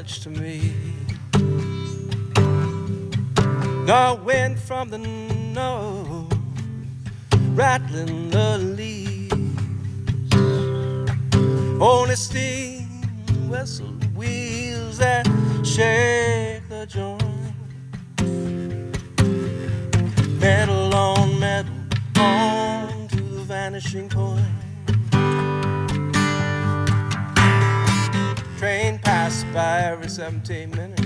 much to me. The wind from the north, rattling the leaves, only steam whistle wheels that shake the joint. Metal on to the vanishing point. Train passed by every 17 minutes.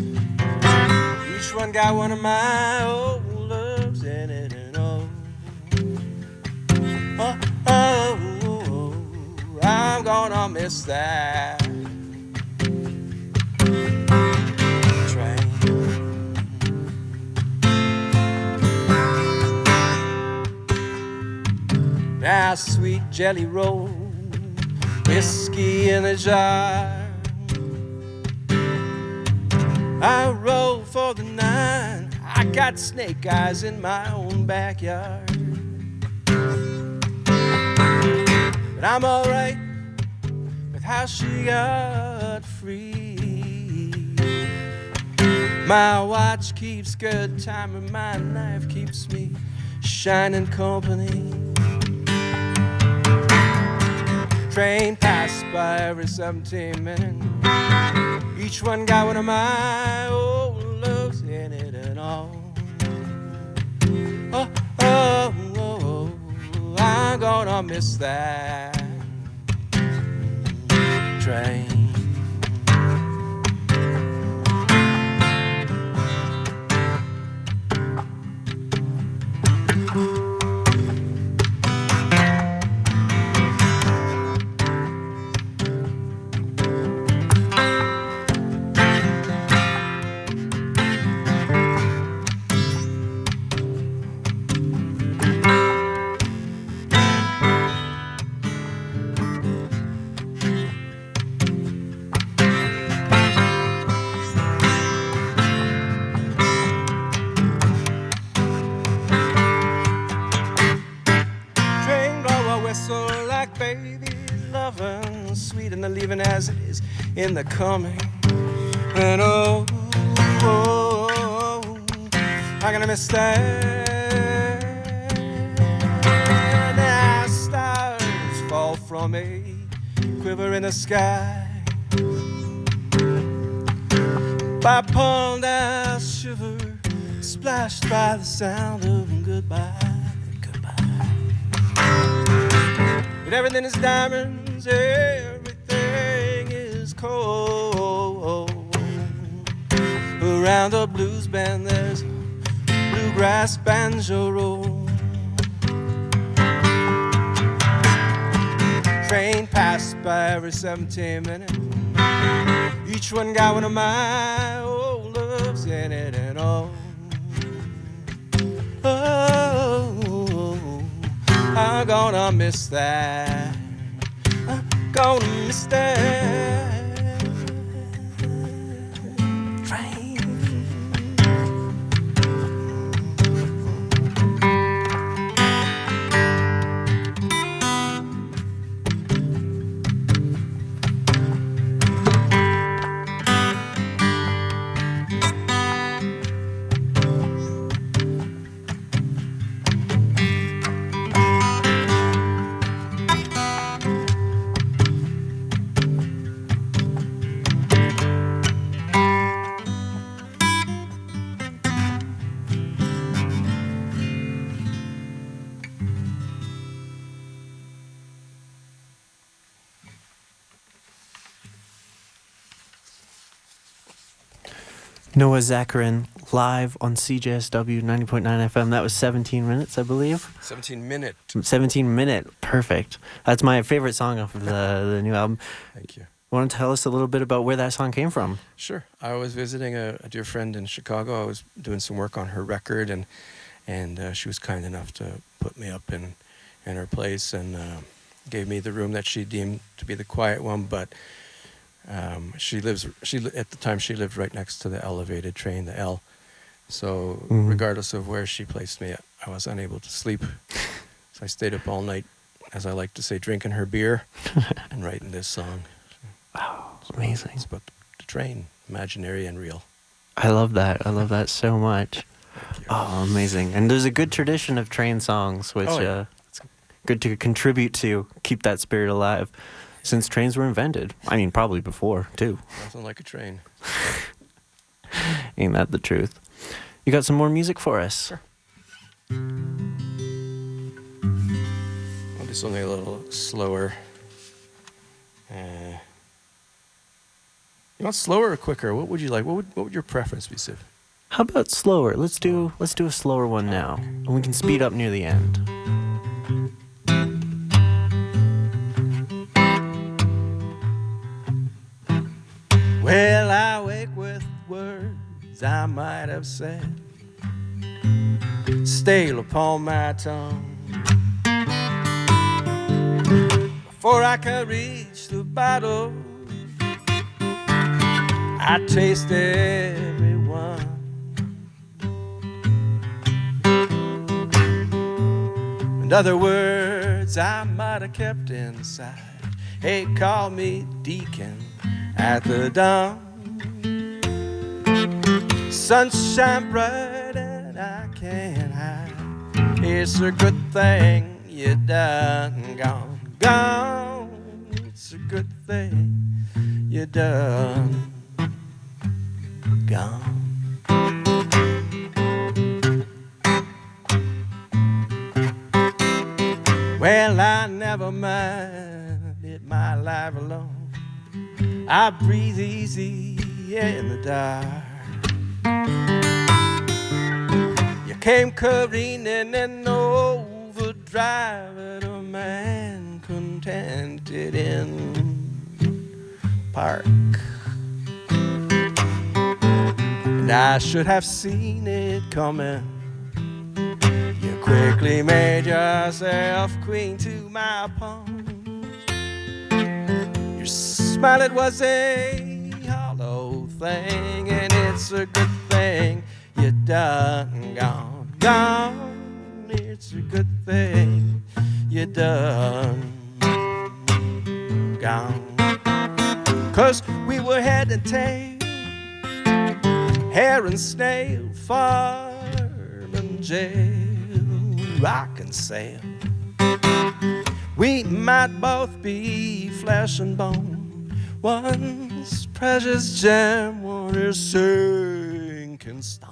Each one got one of my old loves in it, and oh, I'm gonna miss that train. Now sweet jelly roll, whiskey in a jar. I roll for the 9. I got snake eyes in my own backyard. But I'm alright with how she got free. My watch keeps good time and my knife keeps me shining company. Train passed by every 17 minutes. Each one got one of my old loves in it and all. I'm gonna miss that train. Leaving as it is in the coming, and oh, I'm gonna miss that. Now stars fall from a quiver in the sky. By pond I'll shiver, splashed by the sound of goodbye, goodbye. But everything is diamonds, everything is cold. Around the blues band there's a bluegrass banjo roll. Train passed by every 17 minutes. Each one got one of my old loves in it and all. Oh, I'm gonna miss that. I'm gonna miss that train. Noah Zacharin live on CJSW 90.9 FM. That was 17 minutes, I believe. 17 minute. 17 minute. Perfect. That's my favorite song off of the new album. Thank you. Want to tell us a little bit about where that song came from? Sure. I was visiting a dear friend in Chicago. I was doing some work on her record, and she was kind enough to put me up in her place and gave me the room that she deemed to be the quiet one, but at the time she lived right next to the elevated train, the L. So regardless of where she placed me, I was unable to sleep. So I stayed up all night, as I like to say, drinking her beer and writing this song. Wow, amazing. It's about the a train, imaginary and real. I love that. I love that so much. Oh, amazing. And there's a good tradition of train songs, which it's good to contribute to keep that spirit alive since trains were invented. I mean, probably before, too. Nothing like a train. Ain't that the truth? You got some more music for us? Sure. I'll do something a little slower. You want slower or quicker? What would you like? What would your preference be, Sif? How about slower? Let's do a slower one now, and we can speed up near the end. Well, I wake with words I might have said, stale upon my tongue. Before I can reach the bottle, I taste everyone. In other words, I might have kept inside. Hey, call me deacon at the dawn. Sunshine bright and I can't hide. It's a good thing you done gone. It's a good thing you done gone. Well, I never minded my life alone. I breathe easy in the dark. You came careening in overdrive at a man contented in park. And I should have seen it coming. You quickly made yourself queen to my pawn. Your smile, it was a hollow thing, and it's a good thing you done gone. It's a good thing you done gone. 'Cause we were head and tail, hare and snail, farm and jail, rock and sail. We might both be flesh and bone. One's precious gem, one is sinking stone.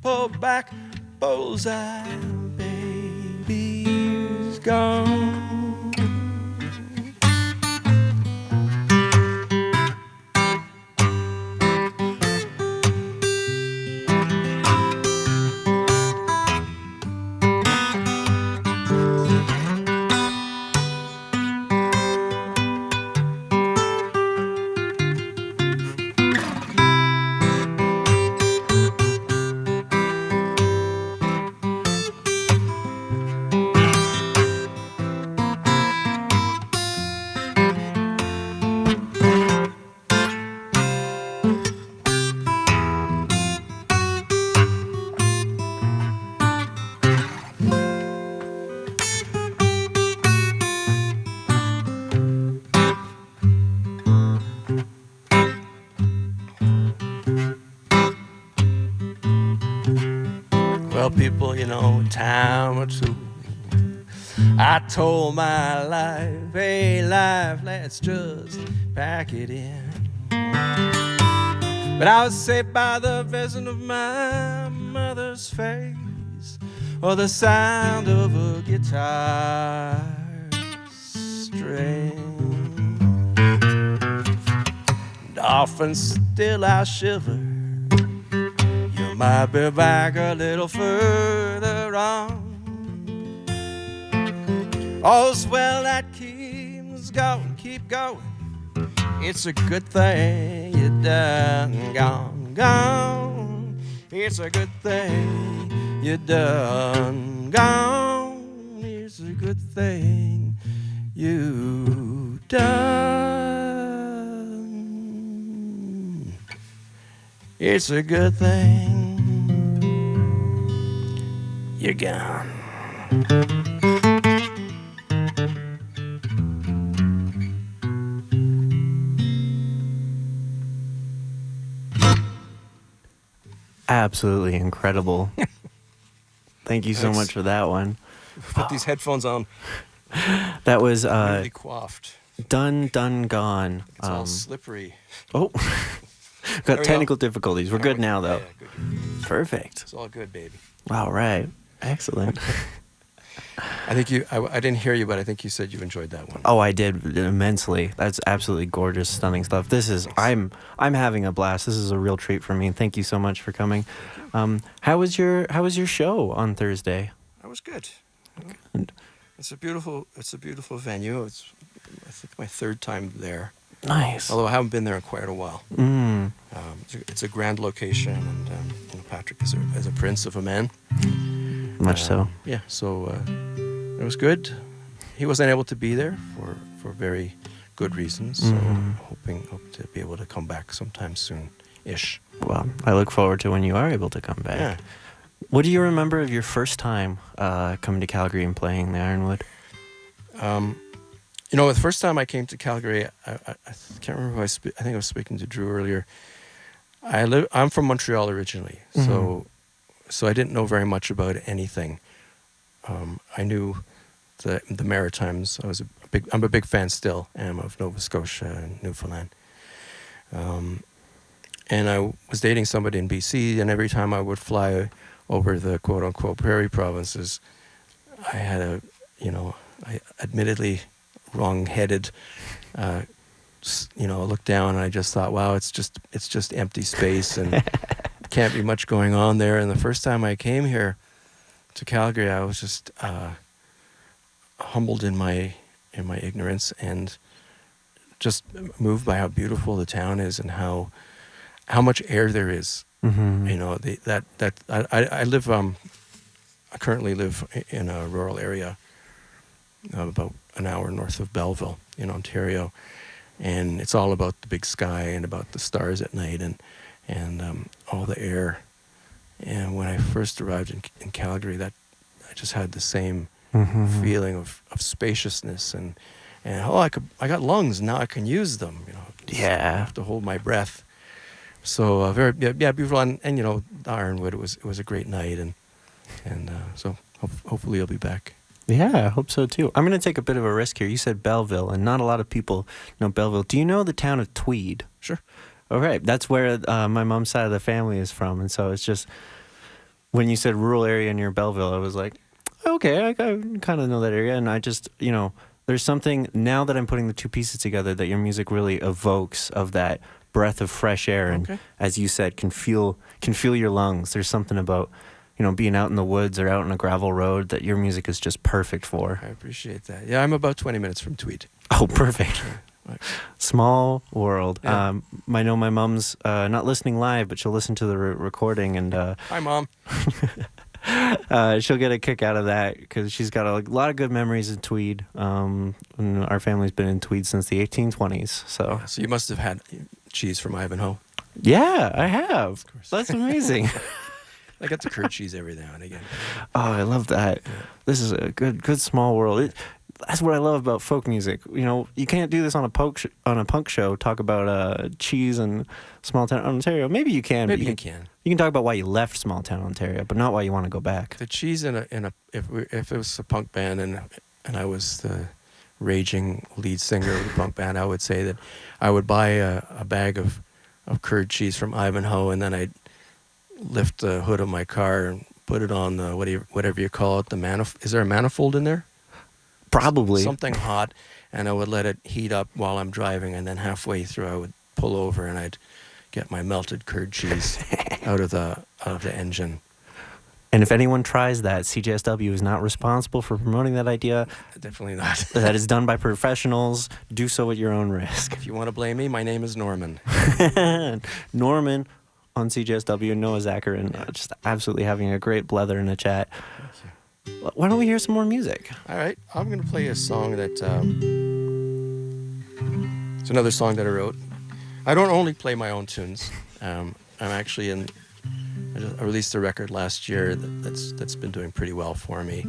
Pull back, bullseye, baby's gone. Well, people, you know, time or two, I told my life, hey, life, let's just pack it in. But I was saved by the vision of my mother's face, or the sound of a guitar string. And often still I shiver. You might be back a little further on. All's well that keeps going, keep going. It's a good thing you done gone. It's a good thing you done gone. It's a good thing you done. It's a good thing you're gone. absolutely incredible. Thank you so much for that one. Put these headphones on. That was Really coiffed. Done, Gone. It's all slippery. Oh, got technical difficulties. We're good now, though. Yeah, good. Perfect. It's all good, baby. All right. Excellent. I think I didn't hear you, but I think you said you enjoyed that one. Oh, I did immensely. That's absolutely gorgeous, stunning stuff. I'm having a blast. This is a real treat for me. Thank you so much for coming. How was your show on Thursday? That was good. Good. It's a beautiful venue. It's, I think, my third time there. Nice. Although I haven't been there in quite a while. It's a grand location, and Patrick is a prince of a man. Much so. Yeah. So it was good. He wasn't able to be there for very good reasons. So hope to be able to come back sometime soon-ish. Well, I look forward to when you are able to come back. Yeah. What do you remember of your first time coming to Calgary and playing the Ironwood? The first time I came to Calgary, I can't remember who I think I was speaking to Drew earlier. I'm from Montreal originally, so I didn't know very much about anything. I knew the Maritimes. I'm a big fan still, of Nova Scotia and Newfoundland. And I was dating somebody in BC, and every time I would fly over the quote-unquote prairie provinces, I had I admittedly wrong-headed, look down, and I just thought, wow, it's just empty space, and can't be much going on there. And the first time I came here to Calgary, I was just humbled in my ignorance, and just moved by how beautiful the town is and how much air there is. I currently live in a rural area, about an hour north of Belleville in Ontario, and it's all about the big sky and about the stars at night and all the air. And when I first arrived in Calgary, that I just had the same feeling of spaciousness and I got lungs, now I can use them. Yeah. I have to hold my breath. So very beautiful, and the Ironwood, it was a great night, and so hopefully you'll be back. Yeah, I hope so too. I'm going to take a bit of a risk here. You said Belleville, and not a lot of people know Belleville. Do you know the town of Tweed? Sure. All right, that's where my mom's side of the family is from, and so it's just when you said rural area near Belleville, I was like, okay, I kind of know that area, and I just there's something now that I'm putting the two pieces together that your music really evokes of that breath of fresh air, and as you said, can feel your lungs. There's something about being out in the woods or out on a gravel road that your music is just perfect for. I appreciate that. Yeah, I'm about 20 minutes from Tweed. Oh, perfect. Right. Small world. Yeah. I know my mom's not listening live, but she'll listen to the recording, and hi, Mom. She'll get a kick out of that because she's got a lot of good memories in Tweed. And our family's been in Tweed since the 1820s. So you must have had cheese from Ivanhoe. Yeah, I have. Of course. That's amazing. I get the curd cheese every now and again. Oh, I love that. Yeah. This is a good small world. That's what I love about folk music. You can't do this on a punk show. Talk about cheese and small town Ontario. Maybe you can. Maybe you can. You can talk about why you left small town Ontario, but not why you want to go back. The cheese if it was a punk band and I was the raging lead singer of the punk band, I would say that I would buy a bag of curd cheese from Ivanhoe, and then I'd lift the hood of my car and put it on the whatever you call it, is there a manifold in there? Probably. Something hot, and I would let it heat up while I'm driving, and then halfway through I would pull over and I'd get my melted curd cheese out of the engine. And if anyone tries that, CJSW is not responsible for promoting that idea. Definitely not. That is done by professionals. Do so at your own risk. If you want to blame me, my name is Norman. Norman on CJSW, Noah Zacharin, just absolutely having a great blether in a chat. Thank you. Why don't we hear some more music? All right. I'm going to play a song that... it's another song that I wrote. I don't only play my own tunes. I'm actually I released a record last year that's been doing pretty well for me.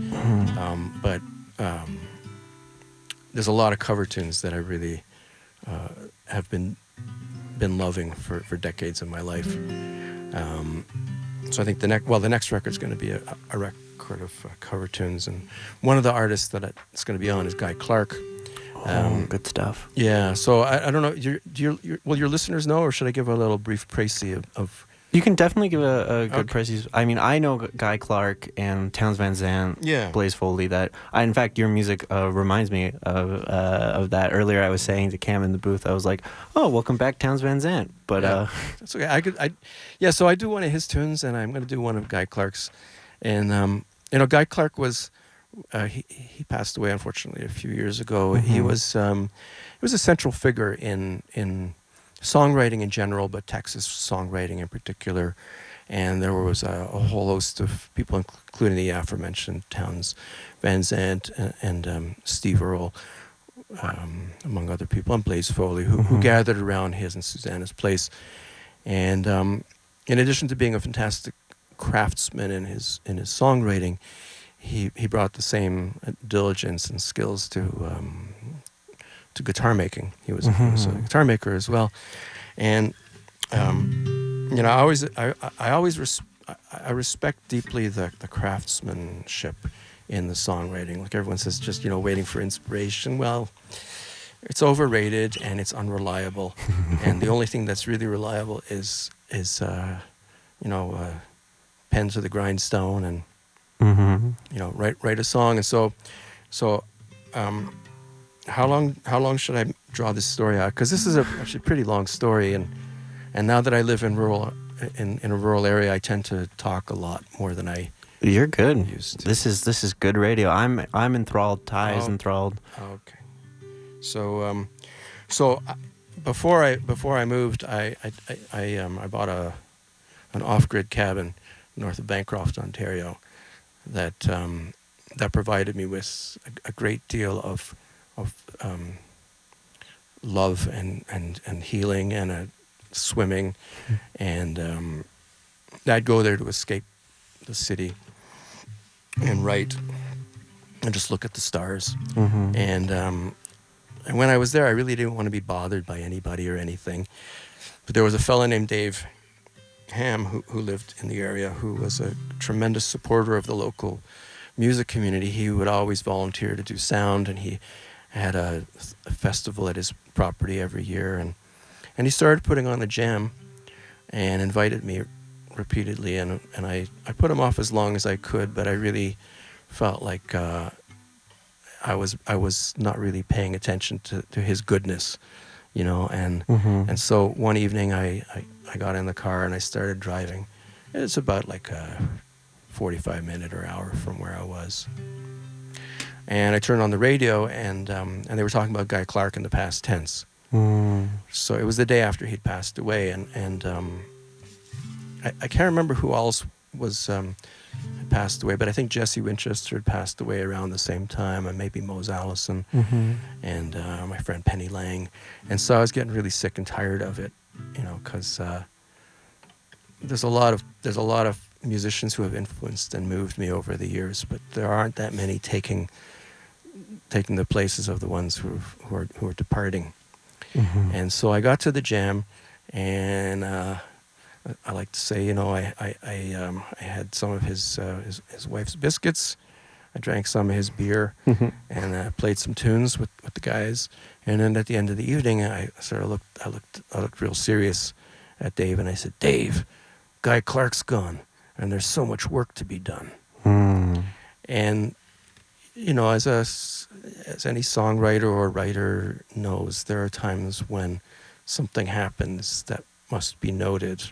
But there's a lot of cover tunes that I really have been loving for decades of my life. So I think the next record's going to be a record of cover tunes, and one of the artists that it's going to be on is Guy Clark. Good stuff. Yeah. So I don't know. Will your listeners know, or should I give a little brief précis of? You can definitely give a good précis. I mean, I know Guy Clark and Townes Van Zandt, Blaze Foley. In fact, your music reminds me of that. Earlier, I was saying to Cam in the booth, I was like, "Oh, welcome back, Townes Van Zandt." But that's okay. So I do one of his tunes, and I'm going to do one of Guy Clark's. And Guy Clark was he passed away unfortunately a few years ago. Mm-hmm. He was a central figure in songwriting in general, but Texas songwriting in particular. And there was a whole host of people, including the aforementioned Townes Van Zandt and Steve Earle, among other people, and Blaze Foley, who gathered around his and Susanna's place. And in addition to being a fantastic craftsman in his songwriting, he brought the same diligence and skills to guitar making. He was a guitar maker as well, and I respect deeply the craftsmanship in the songwriting. Like everyone says, just waiting for inspiration. Well, it's overrated and it's unreliable, and the only thing that's really reliable is pen to the grindstone and write a song. And so how long should I draw this story out? Because this is actually a pretty long story, and now that I live in a rural area, I tend to talk a lot more than I. You're good. Used to. This is good radio. I'm enthralled. Ty is enthralled. Okay. So before I moved, I bought an off-grid cabin north of Bancroft, Ontario, that provided me with a great deal of love and healing and swimming, and I'd go there to escape the city and write and just look at the stars. And when I was there, I really didn't want to be bothered by anybody or anything. But there was a fellow named Dave Ham who lived in the area, who was a tremendous supporter of the local music community. He would always volunteer to do sound, and he had a festival at his property every year, and he started putting on a jam and invited me repeatedly, and I put him off as long as I could, but I really felt like I was not really paying attention to his goodness, and so one evening I got in the car and I started driving. It's about like a 45-minute or hour from where I was. And I turned on the radio, and they were talking about Guy Clark in the past tense. So it was the day after he'd passed away, and I can't remember who else had passed away, but I think Jesse Winchester had passed away around the same time, and maybe Mose Allison, and my friend Penny Lang. And so I was getting really sick and tired of it, because there's a lot of musicians who have influenced and moved me over the years, but there aren't that many taking the places of the ones who are departing. And so I got to the jam, and I like to say, I had some of his wife's biscuits. I drank some of his beer, and played some tunes with the guys. And then at the end of the evening, I looked real serious at Dave, and I said, "Dave, Guy Clark's gone, and there's so much work to be done." And as any songwriter or writer knows, there are times when something happens that must be noted.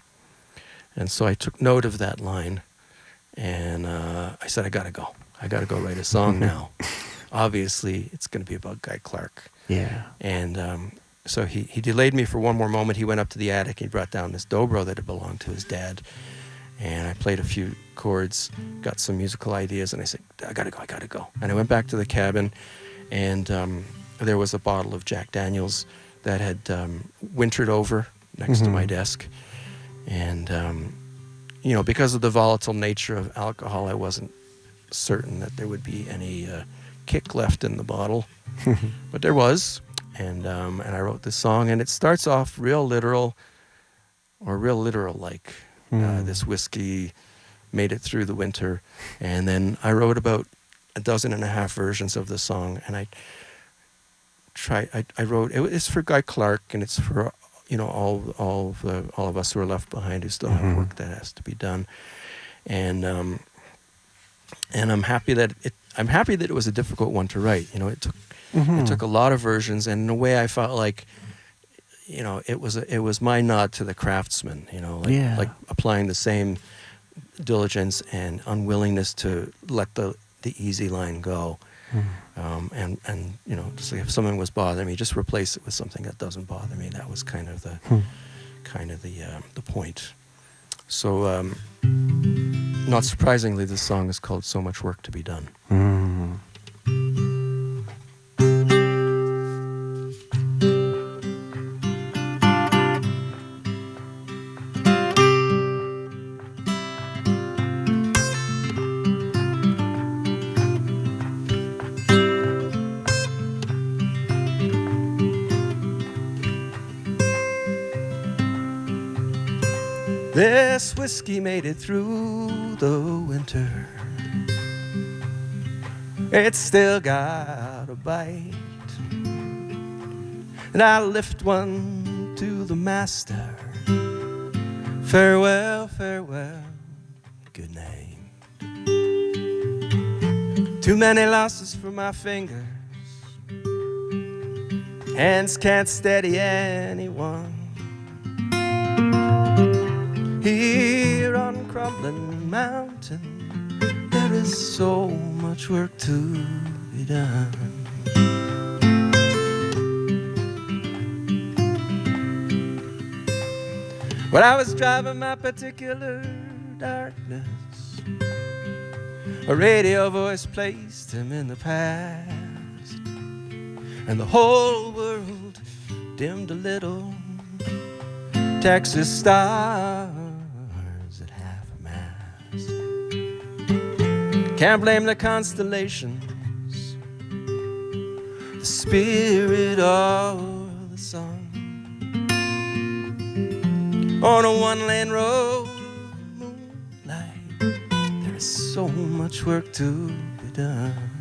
And so I took note of that line, and I said, I gotta go write a song now. Obviously, it's going to be about Guy Clark. Yeah. And so he delayed me for one more moment. He went up to the attic, he brought down this dobro that had belonged to his dad, and I played a few chords, got some musical ideas, and I said, I gotta go. And I went back to the cabin, and there was a bottle of Jack Daniels that had wintered over next to my desk. And, because of the volatile nature of alcohol, I wasn't certain that there would be any kick left in the bottle. But there was. And I wrote this song, and it starts off real literal like this whiskey made it through the winter. And then I wrote about 12.5 versions of the song, and I wrote it's for Guy Clark, and it's for all of us who are left behind who still have work that has to be done. And I'm happy that it was a difficult one to write. It took a lot of versions, and in a way I felt like it was my nod to the craftsman, like applying the same diligence and unwillingness to let the easy line go. And just like if something was bothering me, just replace it with something that doesn't bother me. That was kind of the point. So not surprisingly, this song is called "So Much Work to Be Done." This whiskey made it through the winter. It's still got a bite. And I lift one to the master. Farewell, farewell, good night. Too many losses for my fingers. Hands can't steady anyone. Here on Crumbling Mountain, there is so much work to be done. When I was driving my particular darkness, a radio voice placed him in the past, and the whole world dimmed a little. Texas stars at half a mast. Can't blame the constellations, the spirit or the sun. On a one-lane road, moonlight, there is so much work to be done.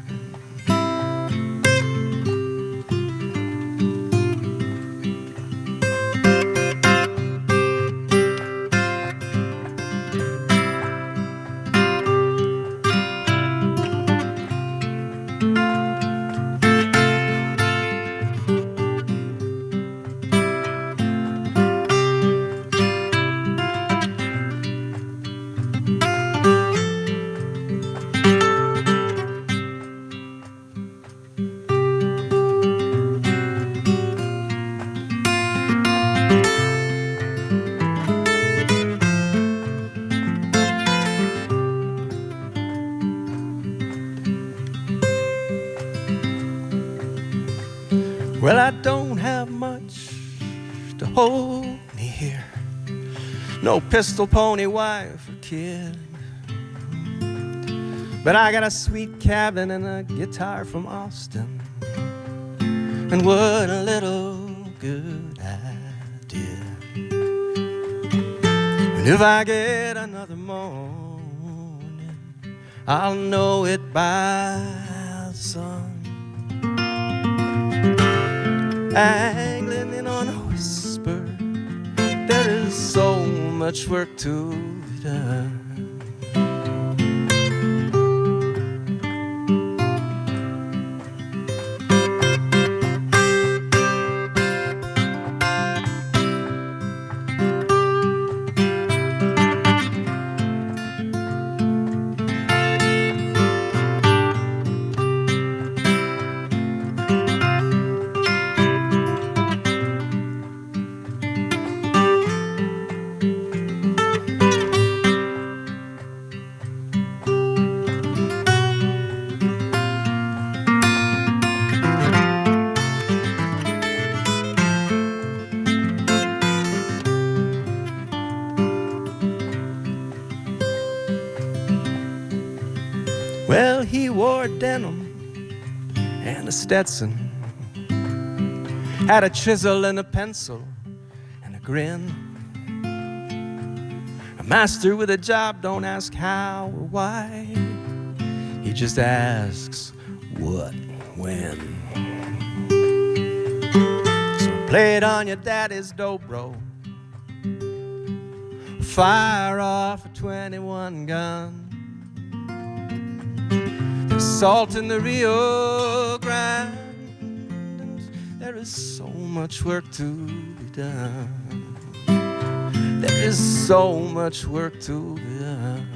Well, I don't have much to hold me here. No pistol, pony, wife, or kid. But I got a sweet cabin and a guitar from Austin. And what a little good I did. And if I get another morning, I'll know it by the sun. Angling in on a whisper, there is so much work to be done. Well, he wore denim and a Stetson, had a chisel and a pencil and a grin. A master with a job don't ask how or why. He just asks what, when. So play it on your daddy's dobro. Fire off a 21 gun. There's salt in the Rio Grande. There is so much work to be done. There is so much work to be done.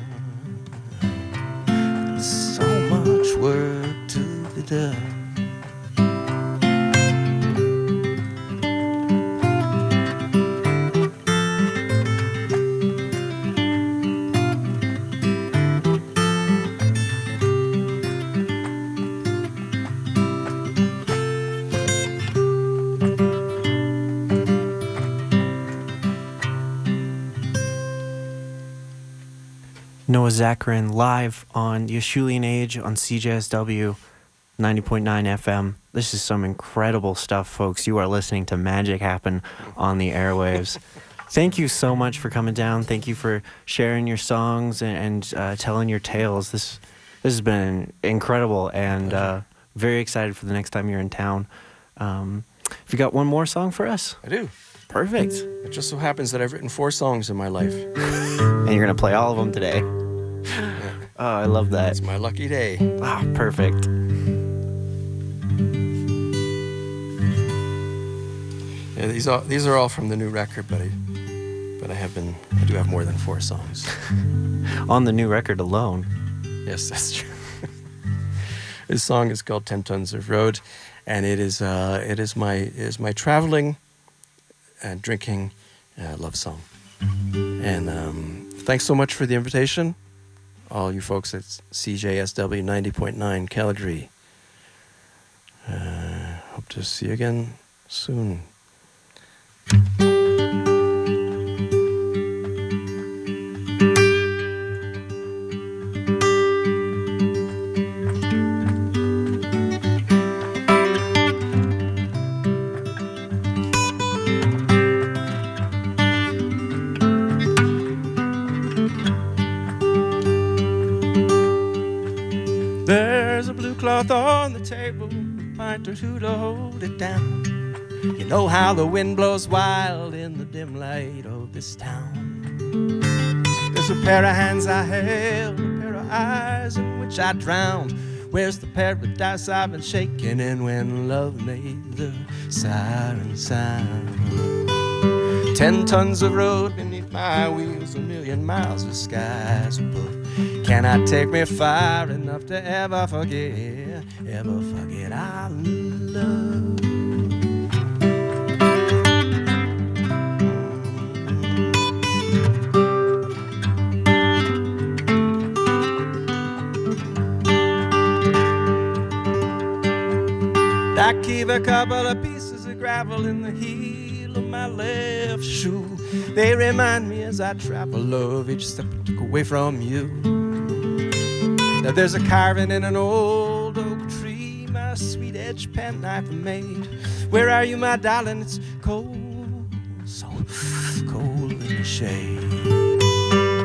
There's so much work to be done. Zacharin live on the Acheulean Age on CJSW 90.9 FM. This is some incredible stuff, folks. You are listening to magic happen on the airwaves. Thank you so much for coming down. Thank you for sharing your songs and telling your tales. This has been incredible, and very excited for the next time you're in town. Have you got one more song for us? I do. Perfect. It just so happens that I've written 4 songs in my life. And you're going to play all of them today. Oh, I love that. It's my lucky day. Ah, perfect. Yeah, these are all from the new record, but I do have more than 4 songs. On the new record alone. Yes, that's true. This song is called 10 Tons of Road, and it is my traveling and drinking love song. And thanks so much for the invitation, all you folks at CJSW 90.9 Calgary. Hope to see you again soon. There's a blue cloth on the table, a pint or two to hold it down. You know how the wind blows wild in the dim light of this town. There's a pair of hands I held, a pair of eyes in which I drowned. Where's the paradise I've been shaking in when love made the siren sound? 10 tons of road beneath my wheels, a million miles of skies above. Can I take me far enough to ever forget our love? I keep a couple of pieces of gravel in the heel of my left shoe. They remind me as I travel, love, each step I took away from you. Now there's a carving in an old oak tree my sweet edge penknife made. Where are you, my darling? It's cold, so cold in the shade.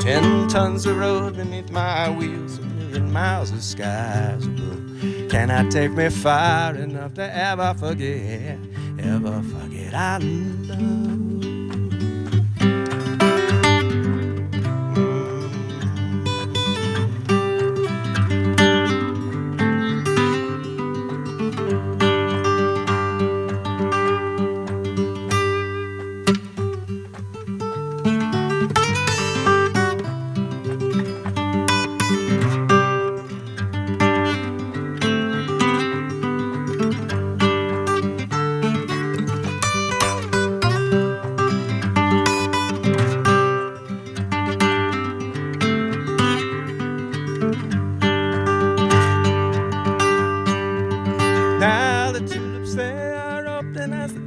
10 tons of road beneath my wheels, a million miles of skies above. Can I take me far enough to ever forget our love?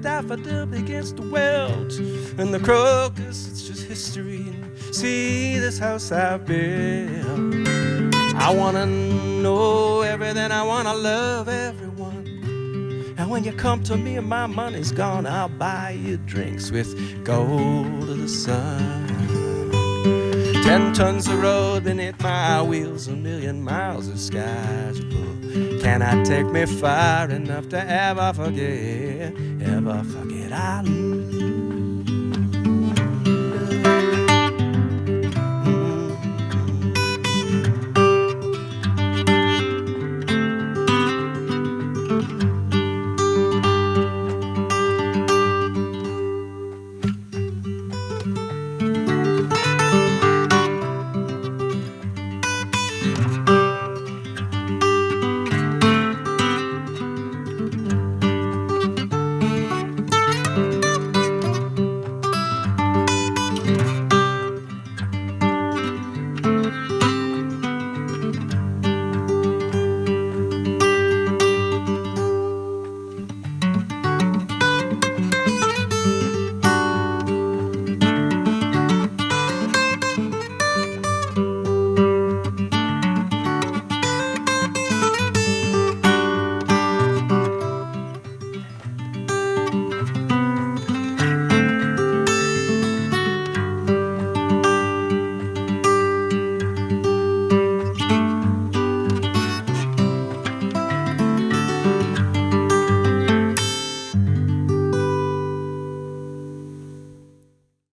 Daffodil begins to wilt, and the crocus, it's just history. And see this house I've built. I wanna know everything, I wanna love everyone. And when you come to me and my money's gone, I'll buy you drinks with gold of the sun. 10 tons of road beneath my wheels, a million miles of skies above. Can I take me far enough to ever forget I lose?